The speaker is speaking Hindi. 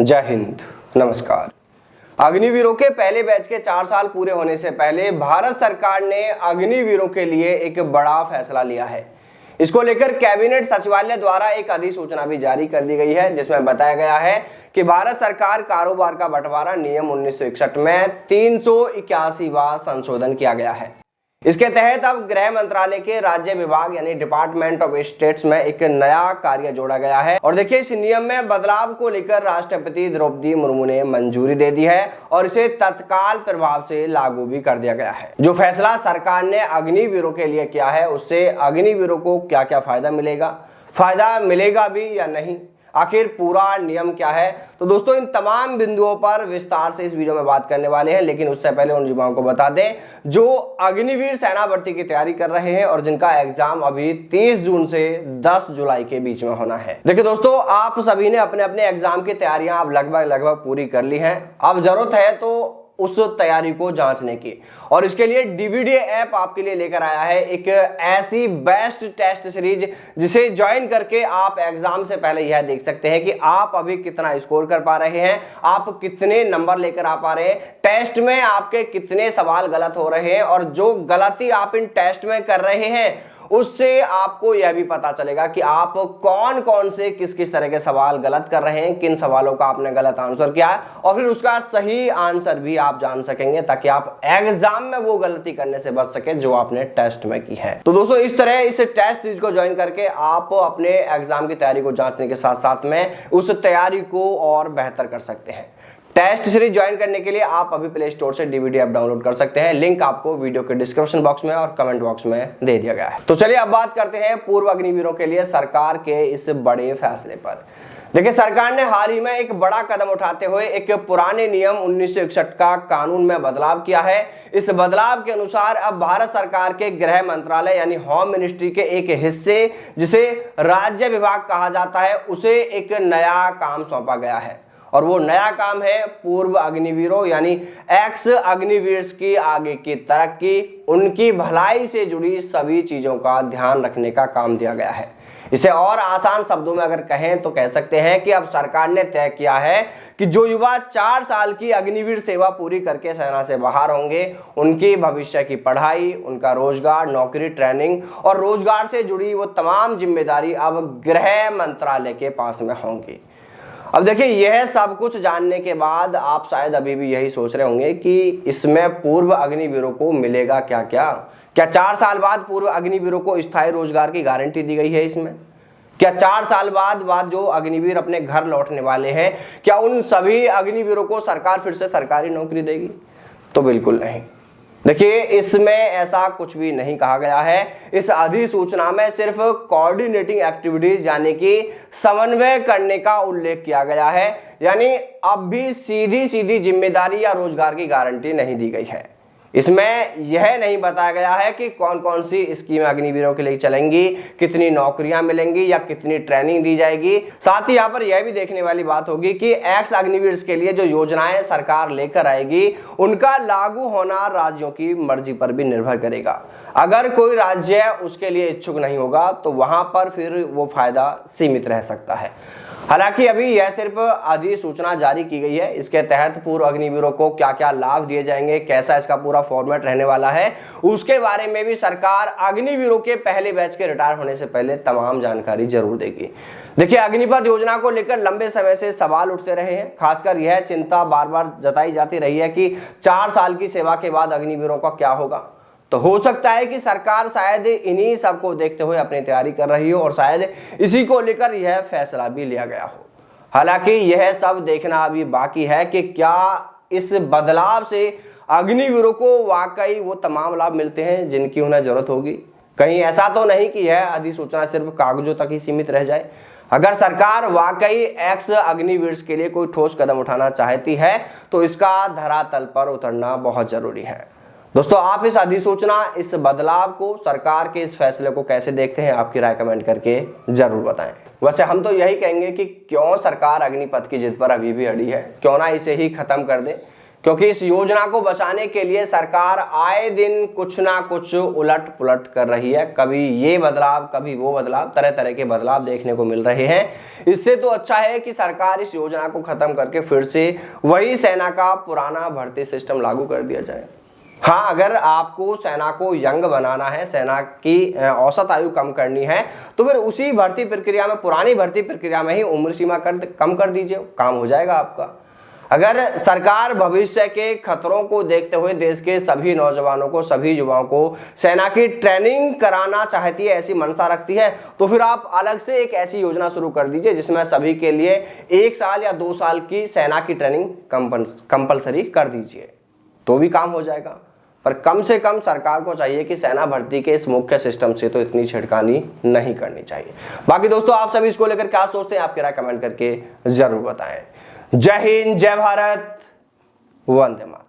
जय हिंद, नमस्कार। अग्निवीरों के पहले बैच के 4 साल पूरे होने से पहले भारत सरकार ने अग्निवीरों के लिए एक बड़ा फैसला लिया है। इसको लेकर कैबिनेट सचिवालय द्वारा एक अधिसूचना भी जारी कर दी गई है, जिसमें बताया गया है कि भारत सरकार कारोबार का बंटवारा नियम 1961 में 381वां संशोधन किया गया है। इसके तहत अब गृह मंत्रालय के राज्य विभाग यानी डिपार्टमेंट ऑफ स्टेट्स में एक नया कार्य जोड़ा गया है। और देखिए, इस नियम में बदलाव को लेकर राष्ट्रपति द्रौपदी मुर्मू ने मंजूरी दे दी है और इसे तत्काल प्रभाव से लागू भी कर दिया गया है। जो फैसला सरकार ने अग्निवीरों के लिए किया है, उससे अग्निवीरों को क्या क्या फायदा मिलेगा भी या नहीं, आखिर पूरा नियम क्या है। तो दोस्तों, इन तमाम बिंदुओं पर विस्तार से इस वीडियो में बात करने वाले हैं। लेकिन उससे पहले उन युवाओं को बता दें जो अग्निवीर सेना भर्ती की तैयारी कर रहे हैं और जिनका एग्जाम अभी 30 जून से 10 जुलाई के बीच में होना है। देखिए दोस्तों, आप सभी ने अपने अपने एग्जाम की तैयारियां अब लगभग पूरी कर ली हैं। अब जरूरत है तो उस तैयारी को जांचने की, और इसके लिए डीवीडी ऐप आपके लिए लेकर आया है एक ऐसी बेस्ट टेस्ट सीरीज जिसे ज्वाइन करके आप एग्जाम से पहले यह देख सकते हैं कि आप अभी कितना स्कोर कर पा रहे हैं, आप कितने नंबर लेकर आ पा रहे हैं, टेस्ट में आपके कितने सवाल गलत हो रहे हैं, और जो गलती आप इन टेस्ट में कर रहे हैं उससे आपको यह भी पता चलेगा कि आप कौन कौन से किस तरह के सवाल गलत कर रहे हैं, किन सवालों का आपने गलत आंसर किया है, और फिर उसका सही आंसर भी आप जान सकेंगे ताकि आप एग्जाम में वो गलती करने से बच सके जो आपने टेस्ट में की है। तो दोस्तों, इस तरह इस टेस्ट सीरीज को ज्वाइन करके आप अपने एग्जाम की तैयारी को जांचने के साथ साथ में उस तैयारी को और बेहतर कर सकते हैं। टेस्ट सीरीज ज्वाइन करने के लिए आप अभी प्ले स्टोर से डीवीडी ऐप डाउनलोड कर सकते हैं। लिंक आपको वीडियो के डिस्क्रिप्शन बॉक्स में और कमेंट बॉक्स में दे दिया गया है। तो चलिए अब बात करते हैं पूर्व अग्निवीरों के लिए सरकार के इस बड़े फैसले पर। देखिए, सरकार ने हाल ही में एक बड़ा कदम उठाते हुए एक पुराने नियम 1961 का कानून में बदलाव किया है। इस बदलाव के अनुसार अब भारत सरकार के गृह मंत्रालय यानी होम मिनिस्ट्री के एक हिस्से, जिसे राज्य विभाग कहा जाता है, उसे एक नया काम सौंपा गया है। और वो नया काम है पूर्व अग्निवीरों यानी एक्स अग्निवीर्स की आगे की तरक्की, उनकी भलाई से जुड़ी सभी चीजों का ध्यान रखने का काम दिया गया है। इसे और आसान शब्दों में अगर कहें तो कह सकते हैं कि अब सरकार ने तय किया है कि जो युवा 4 साल की अग्निवीर सेवा पूरी करके सेना से बाहर होंगे, उनकी भविष्य की पढ़ाई, उनका रोजगार, नौकरी, ट्रेनिंग और रोजगार से जुड़ी वो तमाम जिम्मेदारी अब गृह मंत्रालय के पास में होंगी। अब देखिए, यह सब कुछ जानने के बाद आप शायद अभी भी यही सोच रहे होंगे कि इसमें पूर्व अग्निवीरों को मिलेगा क्या 4 साल बाद पूर्व अग्निवीरों को स्थायी रोजगार की गारंटी दी गई है इसमें? क्या 4 साल बाद जो अग्निवीर अपने घर लौटने वाले हैं, क्या उन सभी अग्निवीरों को सरकार फिर से सरकारी नौकरी देगी? तो बिल्कुल नहीं। देखिए, इसमें ऐसा कुछ भी नहीं कहा गया है। इस अधिसूचना में सिर्फ कोऑर्डिनेटिंग एक्टिविटीज यानी कि समन्वय करने का उल्लेख किया गया है, यानी अब भी सीधी जिम्मेदारी या रोजगार की गारंटी नहीं दी गई है। इसमें यह नहीं बताया गया है कि कौन कौन सी स्कीम अग्निवीरों के लिए चलेंगी, कितनी नौकरियां मिलेंगी या कितनी ट्रेनिंग दी जाएगी। साथ ही यहाँ पर यह भी देखने वाली बात होगी कि एक्स अग्निवीर के लिए जो योजनाएं सरकार लेकर आएगी, उनका लागू होना राज्यों की मर्जी पर भी निर्भर करेगा। अगर कोई राज्य उसके लिए इच्छुक नहीं होगा तो वहां पर फिर वो फायदा सीमित रह सकता है। हालांकि अभी यह सिर्फ अधिसूचना जारी की गई है। इसके तहत पूर्व अग्निवीरों को क्या क्या लाभ दिए जाएंगे, कैसा इसका पूरा फॉर्मेट रहने वाला है, उसके बारे में भी सरकार अग्निवीरों के पहले बैच के रिटायर होने से पहले तमाम जानकारी जरूर देगी। देखिए, अग्निपथ योजना को लेकर लंबे समय से सवाल उठते रहे हैं। खासकर यह चिंता बार बार जताई जाती रही है कि 4 साल की सेवा के बाद अग्निवीरों का क्या होगा। तो हो सकता है कि सरकार शायद इन्हीं सबको देखते हुए अपनी तैयारी कर रही हो और शायद इसी को लेकर यह फैसला भी लिया गया हो। हालांकि यह सब देखना अभी बाकी है कि क्या इस बदलाव से अग्निवीरों को वाकई वो तमाम लाभ मिलते हैं जिनकी उन्हें जरूरत होगी। कहीं ऐसा तो नहीं कि यह अधिसूचना सिर्फ कागजों तक ही सीमित रह जाए। अगर सरकार वाकई एक्स अग्निवीर के लिए कोई ठोस कदम उठाना चाहती है तो इसका धरातल पर उतरना बहुत जरूरी है। दोस्तों, आप इस अधिसूचना, इस बदलाव को, सरकार के इस फैसले को कैसे देखते हैं? आपकी राय कमेंट करके जरूर बताएं। वैसे हम तो यही कहेंगे कि क्यों सरकार अग्निपथ की जिद पर अभी भी अड़ी है, क्यों ना इसे ही खत्म कर दे, क्योंकि इस योजना को बचाने के लिए सरकार आए दिन कुछ ना कुछ उलट पुलट कर रही है। कभी ये बदलाव, कभी वो बदलाव, तरह तरह के बदलाव देखने को मिल रहे हैं। इससे तो अच्छा है कि सरकार इस योजना को खत्म करके फिर से वही सेना का पुराना भर्ती सिस्टम लागू कर दिया जाए। हाँ, अगर आपको सेना को यंग बनाना है, सेना की औसत आयु कम करनी है, तो फिर उसी भर्ती प्रक्रिया में, पुरानी भर्ती प्रक्रिया में ही उम्र सीमा कम कर दीजिए, काम हो जाएगा आपका। अगर सरकार भविष्य के खतरों को देखते हुए देश के सभी नौजवानों को, सभी युवाओं को सेना की ट्रेनिंग कराना चाहती है, ऐसी मंशा रखती है, तो फिर आप अलग से एक ऐसी योजना शुरू कर दीजिए जिसमें सभी के लिए 1 साल या 2 साल की सेना की ट्रेनिंग कंपलसरी कर दीजिए, तो भी काम हो जाएगा। पर कम से कम सरकार को चाहिए कि सेना भर्ती के इस मुख्य सिस्टम से तो इतनी छिड़कानी नहीं करनी चाहिए। बाकी दोस्तों, आप सभी इसको लेकर क्या सोचते हैं, आपकी राय कमेंट करके जरूर बताएं। जय हिंद, जय भारत, वंदे मातरम।